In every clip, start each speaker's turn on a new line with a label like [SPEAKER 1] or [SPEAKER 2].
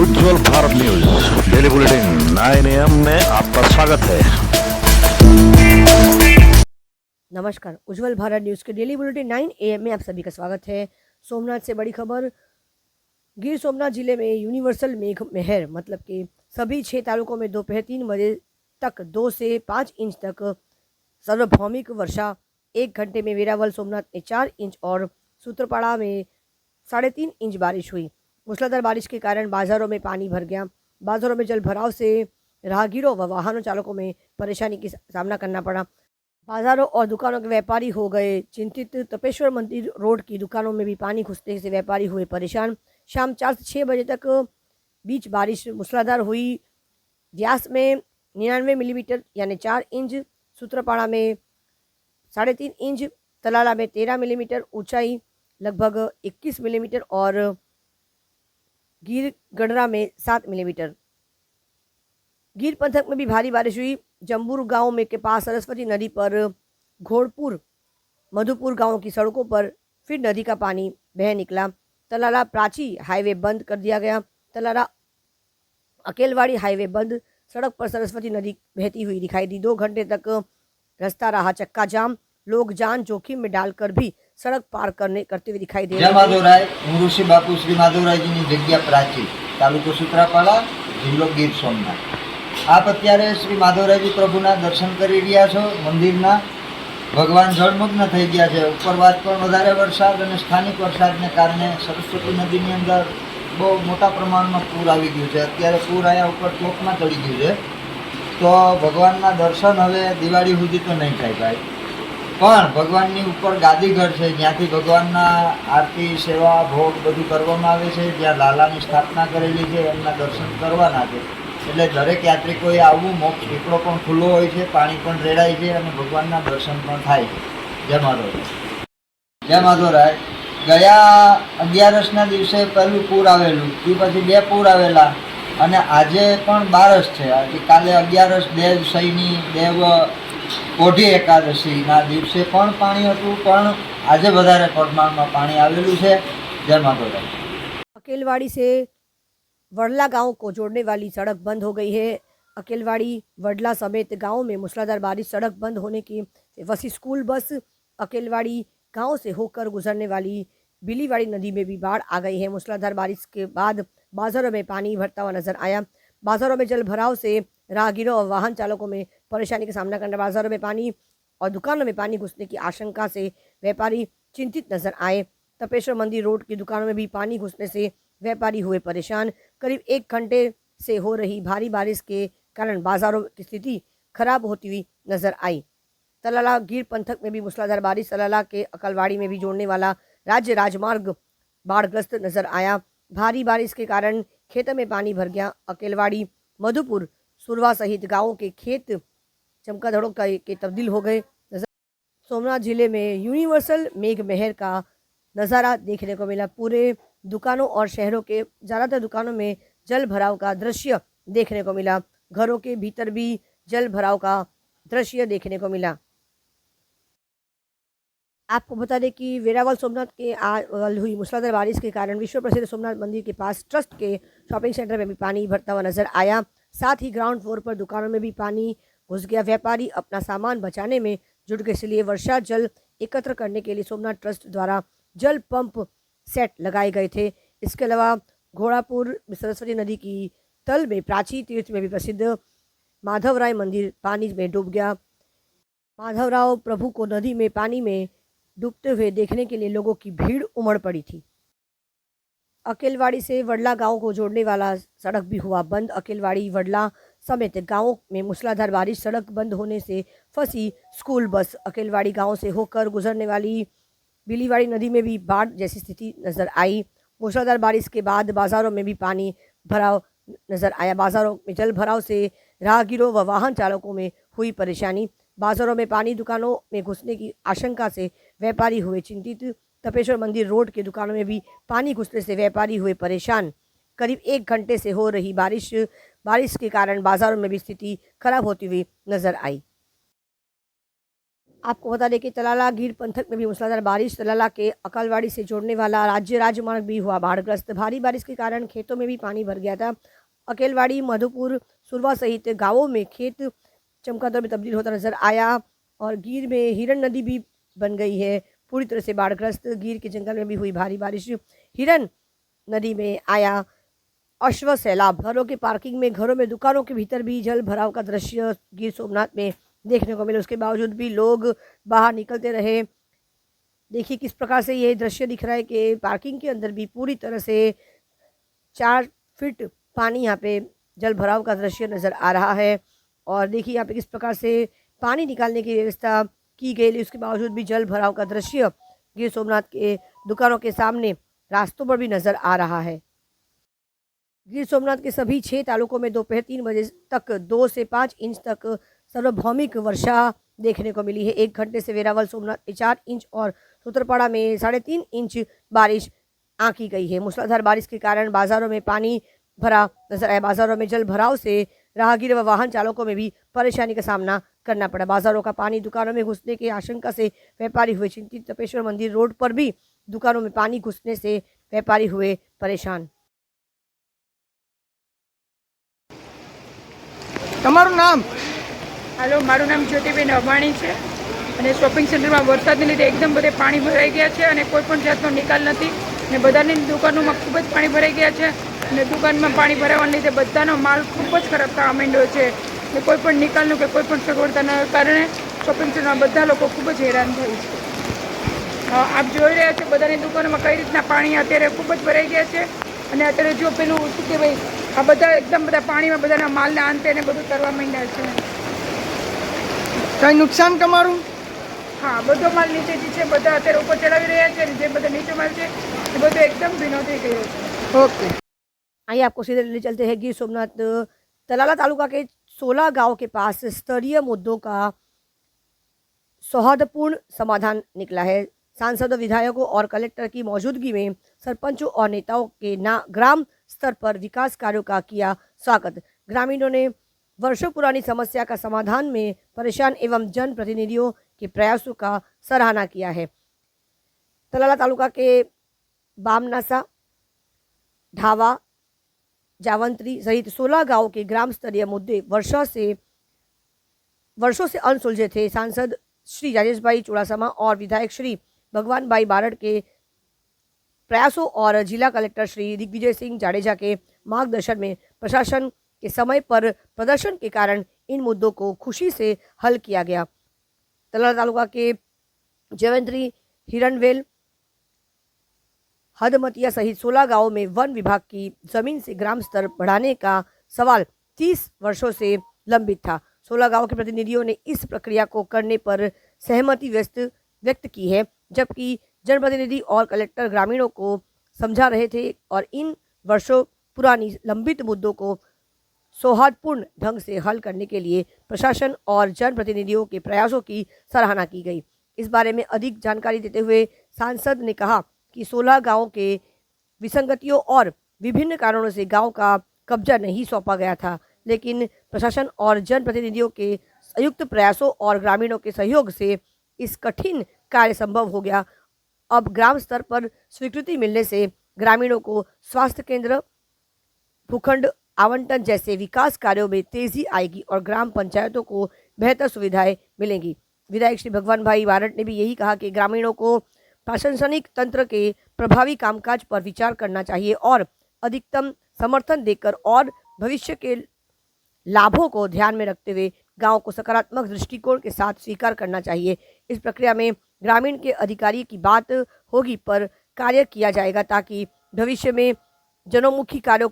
[SPEAKER 1] Ujjwal Bharat news daily bulletin 9 AM में आपका स्वागत है।
[SPEAKER 2] नमस्कार, उज्जवल भारत न्यूज के डेली बुलेटिन 9 AM में आप सभी का स्वागत है। सोमनाथ से बड़ी खबर। गिर सोमनाथ जिले में यूनिवर्सल मेघ मेहर मतलब कि सभी 6 तालुकों में दोपहर 3 बजे तक 2 से 5 इंच तक सार्वभौमिक वर्षा। 1 घंटे में वेरावल सोमनाथ में 4 इंच और सूत्रपाड़ा में 3.5 इंच बारिश हुई। मूसलाधार बारिश के कारण बाजारों में पानी भर गया। बाजारों में जल भराव से राहगीरों व वाहनों चालकों में परेशानी का सामना करना पड़ा। बाजारों और दुकानों के व्यापारी हो गए चिंतित। तपेश्वर मंदिर रोड की दुकानों में भी पानी घुसने से व्यापारी हुए परेशान। शाम 4 से 6 बजे तक बीच बारिश मूसलाधार हुई। व्यास में 99 मिलीमीटर यानी 4 इंच, सूत्रपाड़ा में 3.5 इंच, तलाला में 13 मिलीमीटर, ऊंचाई लगभग 21 मिलीमीटर और गिर गडरा में 7 मिलीमीटर। गिर पंथक में भी भारी बारिश हुई। जम्बूर गांव में के पास सरस्वती नदी पर घोड़पुर मधुपुर गांव की सड़कों पर फिर नदी का पानी बह निकला। तलाला प्राची हाईवे बंद कर दिया गया। तलाला अकेलवाड़ी हाईवे बंद। सड़क पर सरस्वती नदी बहती हुई दिखाई दी। 2 घंटे तक रास्ता रहा चक्का जाम। लोग जान जोखिम में डालकर भी सड़क पार करते हुए दिखाई दे
[SPEAKER 3] जय माधवराय। हूँ ऋषि बापू श्री माधवरायजी की जग्या प्राची, तालुको सूत्रापाड़ा, जिल्लो गीर सोमनाथ। आप अत्यारे श्री माधवरायजी प्रभुना दर्शन करी रह्या छो। मंदिरना भगवान जलमग्न थई गया है। उपरवास पर वधारे वरसाद और स्थानिक वरसादने कारणे सरस्वती नदीनी अंदर बहु मोटा प्रमाण में पूर आई गયું છે। અત્યારે પૂર आया ऊपर ચોકમાં ચડી ગયું છે। तो भगवानना दर्शन हवे दिवाળી સુધી तो नहीं થાય भाई, પણ ભગવાનની ઉપર ગાદીઘર છે જ્યાંથી ભગવાનના આરતી સેવા ભોગ બધું કરવામાં આવે છે, જ્યાં લાલાની સ્થાપના કરેલી છે એમના દર્શન કરવાના છે। એટલે દરેક યાત્રિકોએ આવવું। મોક્ષ પીપળો પણ ખુલ્લો હોય છે, પાણી પણ રેડાય છે અને ભગવાનના દર્શન પણ થાય છે। જય માધવરાય। જય માધવરાય। ગયા 11ના દિવસે પહેલું પૂર આવેલું, તે પછી 2 પૂર આવેલા અને આજે પણ 12 છે। આજે કાલે 11 દેવ શયની દેવ કોઢી એકાદશીના દિવસે પણ પાણી હતું, પણ આજે વધારે પ્રમાણમાં પાણી આવેલું છે। જય માધવરાય।
[SPEAKER 2] अकेलवाड़ी से वडला गांव को जोड़ने वाली सड़क बंद हो गई है। अकेलवाड़ी वडला समेत गांव में मूसलाधार बारिश। सड़क बंद होने की वसी स्कूल बस अकेलवाड़ी गांव से होकर गुजरने वाली बिलीवाड़ी नदी में भी बाढ़ आ गई है। मूसलाधार बारिश के बाद बाजारों में पानी भरता हुआ नजर आया। बाजारों में जल भराव से राहगीरों और वाहन चालकों में परेशानी का सामना करना। बाजारों में पानी और दुकानों में पानी घुसने की आशंका से व्यापारी चिंतित नजर आए। तपेश्वर मंदिर रोड की दुकानों में भी पानी घुसने से व्यापारी हुए परेशान। करीब 1 घंटे से हो रही भारी बारिश के कारण बाजारों की स्थिति खराब होती हुई नजर आई। तलाला गिर पंथक में भी मूसलाधार बारिश। तलाला के अकलवाड़ी में भी जोड़ने वाला राज्य राजमार्ग बाढ़ग्रस्त नजर आया। भारी बारिश के कारण खेतों में पानी भर गया। अकेलवाड़ी, मधुपुर, सुरवा सहित गांवों के खेत चमकादड़ों के तब्दील हो गए। सोमनाथ जिले में यूनिवर्सल मेघ मेहर का नज़ारा देखने को मिला। पूरे दुकानों और शहरों के ज़्यादातर दुकानों में जल भराव का दृश्य देखने को मिला। घरों के भीतर भी जल भराव का दृश्य देखने को मिला। आपको बता दें कि वेरावल सोमनाथ के आज हुई मूसलाधार बारिश के कारण विश्व प्रसिद्ध सोमनाथ मंदिर के पास ट्रस्ट के शॉपिंग सेंटर में भी पानी भरता हुआ नजर आया। साथ ही ग्राउंड फ्लोर पर दुकानों में भी पानी घुस गया। व्यापारी अपना सामान बचाने में जुट गए, इसलिए वर्षा जल एकत्र करने के लिए सोमनाथ ट्रस्ट द्वारा जल पंप सेट लगाए गए थे। इसके अलावा घोड़ापुर सरस्वती नदी की तल में प्राची तीर्थ में भी प्रसिद्ध माधवराय मंदिर पानी में डूब गया। माधवराव प्रभु को नदी में पानी में डूबते हुए देखने के लिए लोगों की भीड़ उमड़ पड़ी थी। अकेलवाड़ी से वडला गांव को जोड़ने वाला सड़क भी हुआ बंद। अकेलवाड़ी वडला समेत गांवों में मूसलाधार बारिश। सड़क बंद होने से फंसी स्कूल बस। अकेलवाड़ी गांव से होकर गुजरने वाली बिलीवाड़ी नदी में भी बाढ़ जैसी स्थिति नजर आई। मूसलाधार बारिश के बाद बाजारों में भी पानी भराव नजर आया। बाजारों में जल भराव से राहगीरों व वाहन चालकों में हुई परेशानी। बाजारों में पानी, दुकानों में घुसने की आशंका से व्यापारी हुए चिंतित। तपेश्वर मंदिर रोड की दुकानों में भी पानी घुसने से व्यापारी हुए परेशान। करीब 1 घंटे से हो रही बारिश के कारण बाजारों में भी स्थिति खराब होती हुई नजर आई। आपको बता दें कि तलाला गिर पंथक में भी मूसलाधार बारिश, तलाला के अकालवाड़ी से जोड़ने वाला राज्य राजमार्ग भी हुआ बाढ़ग्रस्त। भारी बारिश के कारण खेतों में भी पानी भर गया था। अकेलवाड़ी, मधुपुर, सुरवा सहित गांवों में खेत चमगादड़ में तब्दील होता नजर आया और गिर में हिरन नदी भी बन गई है पूरी तरह से बाढ़ग्रस्त। गिर के जंगल में भी हुई भारी बारिश, हिरन नदी में आया अश्व सैलाब। घरों के पार्किंग में, घरों में, दुकानों के भीतर भी जल भराव का दृश्य गिर सोमनाथ में देखने को मिले। उसके बावजूद भी लोग बाहर निकलते रहे। देखिए किस प्रकार से ये दृश्य दिख रहा है कि पार्किंग के अंदर भी पूरी तरह से 4 फीट पानी यहाँ पे जल भराव का दृश्य नज़र आ रहा है। और देखिए यहाँ पे किस प्रकार से पानी निकालने की व्यवस्था की गई, उसके बावजूद भी जल भराव का दृश्य गिर सोमनाथ के दुकानों के सामने, रास्तों पर भी नज़र आ रहा है। गिर सोमनाथ के सभी 6 तालुकों में दोपहर 3 बजे तक 2 से 5 इंच तक सार्वभौमिक वर्षा देखने को मिली है। 1 घंटे से वेरावल सोमनाथ में 4 इंच और सूत्रपाड़ा में 3.5 इंच बारिश आंकी गई है। मूसलाधार बारिश के कारण बाजारों में पानी भरा नजर आया। बाजारों में जल भराव से राहगीर व वाहन चालकों में भी परेशानी का सामना करना पड़ा। बाजारों का पानी दुकानों में घुसने की आशंका से व्यापारी हुए चिंतित। तपेश्वर मंदिर रोड पर भी दुकानों में पानी घुसने से व्यापारी हुए परेशान।
[SPEAKER 4] તમારું નામ?
[SPEAKER 5] હાલો, મારું નામ જ્યોતિબેન અબાણી છે અને શોપિંગ સેન્ટરમાં વરસાદને લીધે એકદમ બધે પાણી ભરાઈ ગયા છે અને કોઈ પણ જાતનો નિકાલ નથી અને બધાની દુકાનોમાં ખૂબ જ પાણી ભરાઈ ગયા છે અને દુકાનમાં પાણી ભરાવાને લીધે બધાનો માલ ખૂબ જ ખરાબ થવા માંડ્યો છે અને કોઈ પણ નિકાલનું કે કોઈ પણ સગવડતાના કારણે શોપિંગ સેન્ટરમાં બધા લોકો ખૂબ જ હેરાન થયું છે। આપ જોઈ રહ્યા છો બધાની દુકાનોમાં કઈ રીતના પાણી અત્યારે ખૂબ જ ભરાઈ ગયા છે અને અત્યારે જો પેલું શું કહેવાય, આ બધા એકદમ બધા પાણીમાં બધાના માલના અંતે ને બધું કરવા માંડ્યા છે।
[SPEAKER 4] કઈ નુકસાન તમારું?
[SPEAKER 5] હા, બધો માલ નીચેથી છે, બધા અત્યારે ઉપર ચડાવી રહ્યા છે અને જે બધા નીચે માલ છે એ બધો एकदम ભીનો થઈ गयो છે।
[SPEAKER 4] ઓકે,
[SPEAKER 2] आइए आपको सीधे ले चलते हैं गिर सोमनाथ तलाला तालुका के 16 गांव के पास स्तरीय मुद्दों का सौहार्दपूर्ण समाधान निकला है। सांसदों, विधायकों और कलेक्टर की मौजूदगी में सरपंचों और नेताओं के ग्राम स्तर पर विकास कार्यों का किया स्वागत। ग्रामीणों ने वर्षों पुरानी समस्या का समाधान में परेशान एवं जनप्रतिनिधियों के प्रयासों का सराहना किया है। तलाला तालुका के बामनासा, ढावा, जावंत्री सहित 16 गांव के ग्राम स्तरीय मुद्दे वर्षों से अनसुलझे थे। सांसद श्री राजेश भाई चुड़ासमा और विधायक श्री भगवान भाई बारड़ के प्रयासों और जिला कलेक्टर श्री दिग्विजय सिंह जाडेजा के मार्गदर्शन में प्रशासन के समय पर प्रदर्शन के कारण इन मुद्दों को खुशी से हल किया गया। तलाला तालुका के जयवंत्री, हिरणवेल, हदमतिया सहित 16 गांवों में वन विभाग की जमीन से ग्राम स्तर बढ़ाने का सवाल 30 वर्षों से लंबित था। 16 गांवों के प्रतिनिधियों ने इस प्रक्रिया को करने पर सहमति व्यक्त की है, जबकि जनप्रतिनिधि और कलेक्टर ग्रामीणों को समझा रहे थे और इन वर्षों पुरानी लंबित मुद्दों को सौहार्दपूर्ण ढंग से हल करने के लिए प्रशासन और जनप्रतिनिधियों के प्रयासों की सराहना की गई। इस बारे में अधिक जानकारी देते हुए सांसद ने कहा कि 16 गांवों के विसंगतियों और विभिन्न कारणों से गांव का कब्जा नहीं सौंपा गया था, लेकिन प्रशासन और जनप्रतिनिधियों के संयुक्त प्रयासों और ग्रामीणों के सहयोग से इस कठिन कार्य संभव हो गया। अब ग्राम स्तर पर स्वीकृति मिलने से ग्रामीणों को स्वास्थ्य केंद्र, भूखंड आवंटन जैसे विकास कार्यों में तेजी आएगी और ग्राम पंचायतों को बेहतर सुविधाएं मिलेंगी। विधायक श्री भगवान भाई बारड़ ने भी यही कहा कि ग्रामीणों को प्रशासनिक तंत्र के प्रभावी कामकाज पर विचार करना चाहिए और अधिकतम समर्थन देकर और भविष्य के लाभों को ध्यान में रखते हुए गांव को सकारात्मक दृष्टिकोण के साथ स्वीकार करना चाहिए। इस प्रक्रिया में ग्रामीण के अधिकारी की बात होगी पर कार्य किया जाएगा ताकि भविष्य में जनोमुखी कार्यों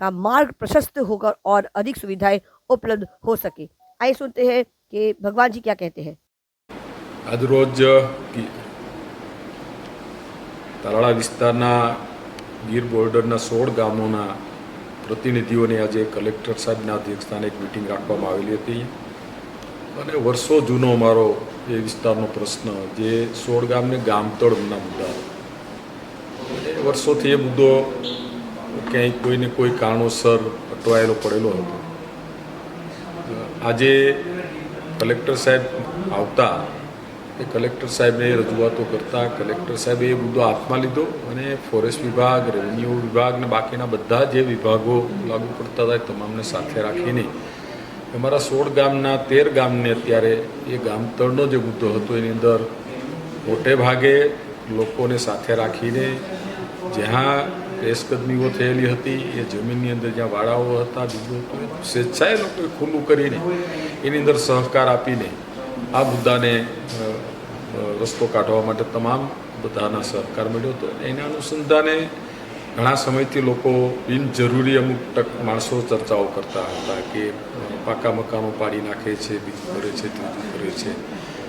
[SPEAKER 2] का मार्ग प्रशस्त होकर और अधिक सुविधाएं उपलब्ध हो सके। आइए सुनते हैं कि भगवान जी क्या कहते हैं।
[SPEAKER 6] आज रोज तलाला विस्तारना गीर बोर्डरना 16 गामोना प्रतिनिधिओने आज कलेक्टर साहेबना अध्यक्षस्थाने एक मीटिंग राखवामां आवेली हती अने वर्षो जूनो अमारो ए विस्तारनो प्रश्न जे 16 गामने गामतळना मुद्दा वर्षोथी ए मुद्दो क्यांय कोईने कोई कारणोसर अटवायेलो पड़ेलो हतो। आजे कलेक्टर साहेब आवता એ કલેક્ટર સાહેબને રજૂઆતો કરતાં કલેક્ટર સાહેબે એ મુદ્દો હાથમાં લીધો અને ફોરેસ્ટ વિભાગ, રેવન્યુ વિભાગ અને બાકીના બધા જે વિભાગો લાગુ પડતા હતા તમામને સાથે રાખીને અમારા 16 ગામના 13 ગામને અત્યારે એ ગામતળનો જે મુદ્દો હતો એની અંદર મોટે ભાગે લોકોને સાથે રાખીને જ્યાં પેશકદમીઓ થયેલી હતી એ જમીનની અંદર જ્યાં વાડાઓ હતા બીજું હતું સ્વેચ્છાએ લોકોએ ખુલ્લું કરીને એની અંદર સહકાર આપીને આ મુદ્દાને રસ્તો કાઢવા માટે તમામ બધાના સહકાર મળ્યો હતો. એના અનુસંધાને ઘણા સમયથી લોકો બિનજરૂરી અમુક માણસો ચર્ચાઓ કરતા હતા કે પાકા મકાનો પાડી નાખે છે, બીજું કરે છે, ત્રીજું કરે છે.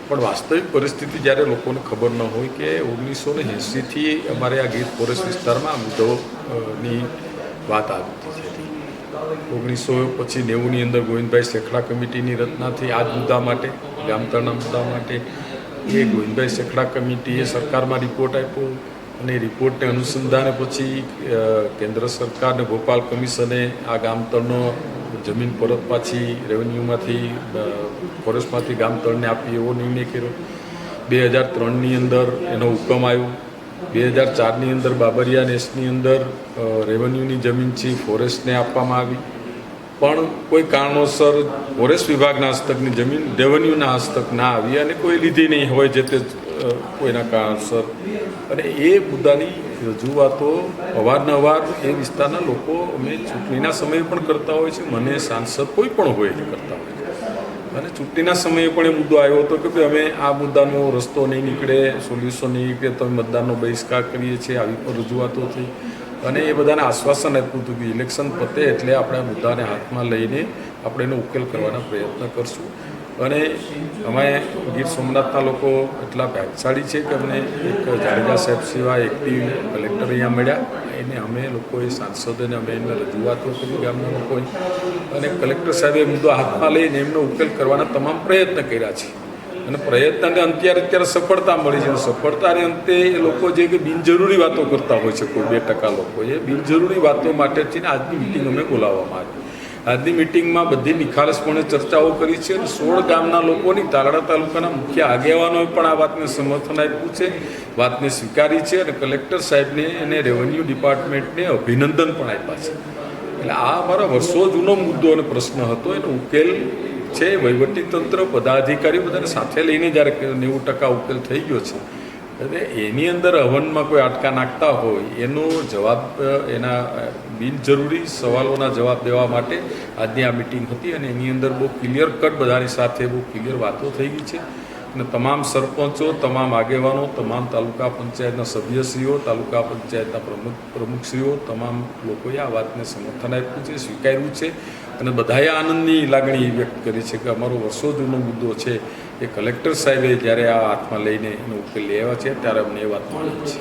[SPEAKER 6] પણ વાસ્તવિક પરિસ્થિતિ જ્યારે લોકોને ખબર ન હોય કે 1980થી અમારે આ ગીર ફોરેસ્ટ વિસ્તારમાં આ મુદ્દાઓની વાત આવતી હતી. 1990 પછી 90ની અંદર ગોવિંદભાઈ શેખડા કમિટીની રચનાથી આ જ મુદ્દા માટે, ગામતળના મુદ્દા માટે એ ગોવિંદભાઈ શેખડા કમિટીએ સરકારમાં રિપોર્ટ આપ્યો અને રિપોર્ટને અનુસંધાને પછી કેન્દ્ર સરકારને ભોપાલ કમિશને આ ગામતળનો જમીન પરત પાછી રેવન્યુમાંથી ફોરેસ્ટમાંથી ગામતળને આપી એવો નિર્ણય કર્યો. 2003ની અંદર એનો હુકમ આવ્યો. 2004ની અંદર બાબરિયા નેસની અંદર રેવન્યુની જમીન છે ફોરેસ્ટને આપવામાં આવી, પણ કોઈ કારણોસર ફોરેસ્ટ વિભાગના હસ્તકની જમીન રેવન્યુના હસ્તક ના આવી અને કોઈ લીધી નહીં હોય જે તે કોઈના કારણસર. અને એ મુદ્દાની રજૂઆતો અવારનવાર એ વિસ્તારના લોકો અમે ચૂંટણીના સમયે પણ કરતા હોય છે, મને સાંસદ કોઈ પણ હોય એ કરતા હોય છે. અને ચૂંટણીના સમયે પણ એ મુદ્દો આવ્યો હતો કે ભાઈ અમે આ મુદ્દાનો રસ્તો નહીં નીકળે, સોલ્યુશન નહીં નીકળે તો અમે મતદાનનો બહિષ્કાર કરીએ છીએ, આવી પણ રજૂઆતો થઈ. અને એ બધાને આશ્વાસન આપ્યું હતું કે ઇલેક્શન પતે એટલે આપણે આ મુદ્દાને હાથમાં લઈને આપણે એનો ઉકેલ કરવાના પ્રયત્ન કરશું. અને અમે ગીર સોમનાથના લોકો એટલા ભાગશાળી છે કે અમને એક જાડેજા સાહેબ સિવાય એક્ટિવ કલેક્ટર અહીંયા મળ્યા. એને અમે લોકોએ સાંસદોને અમે એમને રજૂઆતો કરી ગામના લોકોએ, અને કલેક્ટર સાહેબે મુદ્દો હાથમાં લઈને એમનો ઉકેલ કરવાના તમામ પ્રયત્ન કર્યા છે. અને પ્રયત્નને અત્યારે સફળતા મળી છે. સફળતાને અંતે એ લોકો જે કે બિનજરૂરી વાતો કરતા હોય છે, કોઈ 2% લોકો એ બિનજરૂરી વાતો માટે છે ને આજની મિટિંગ અમે બોલાવવામાં આવી. આજની મિટિંગમાં બધી નિખાલસપણે ચર્ચાઓ કરી છે અને 16 ગામના લોકોની તાલાળા તાલુકાના મુખ્ય આગેવાનોએ પણ આ વાતને સમર્થન આપ્યું છે, વાતને સ્વીકારી છે અને કલેક્ટર સાહેબને અને રેવન્યુ ડિપાર્ટમેન્ટને અભિનંદન પણ આપ્યા છે. એટલે આ અમારા વર્ષો જૂનો મુદ્દો અને પ્રશ્ન હતો, એનો ઉકેલ છે વહીવટીતંત્ર, પદાધિકારીઓ બધાને સાથે લઈને જ્યારે 90% ઉકેલ થઈ ગયો છે. એટલે એની અંદર હવનમાં કોઈ અટકા નાખતા હોય એનો જવાબ, એના બિનજરૂરી સવાલોના જવાબ દેવા માટે આજની આ મિટિંગ હતી. અને એની અંદર બહુ ક્લિયર કટ બધાની સાથે બહુ ક્લિયર વાતો થઈ ગઈ છે. અને તમામ સરપંચો, તમામ આગેવાનો, તમામ તાલુકા પંચાયતના સભ્યશ્રીઓ, તાલુકા પંચાયતના પ્રમુખશ્રીઓ, તમામ લોકોએ આ વાતને સમર્થન આપ્યું છે, સ્વીકાર્યું છે. અને બધાએ આનંદની લાગણી વ્યક્ત કરી છે કે અમારો વર્ષો જૂનો મુદ્દો છે એ કલેક્ટર સાહેબે જ્યારે આ હાથમાં લઈને એનો ઉકેલ લેવા છે ત્યારે અમને એ વાત મળી છે.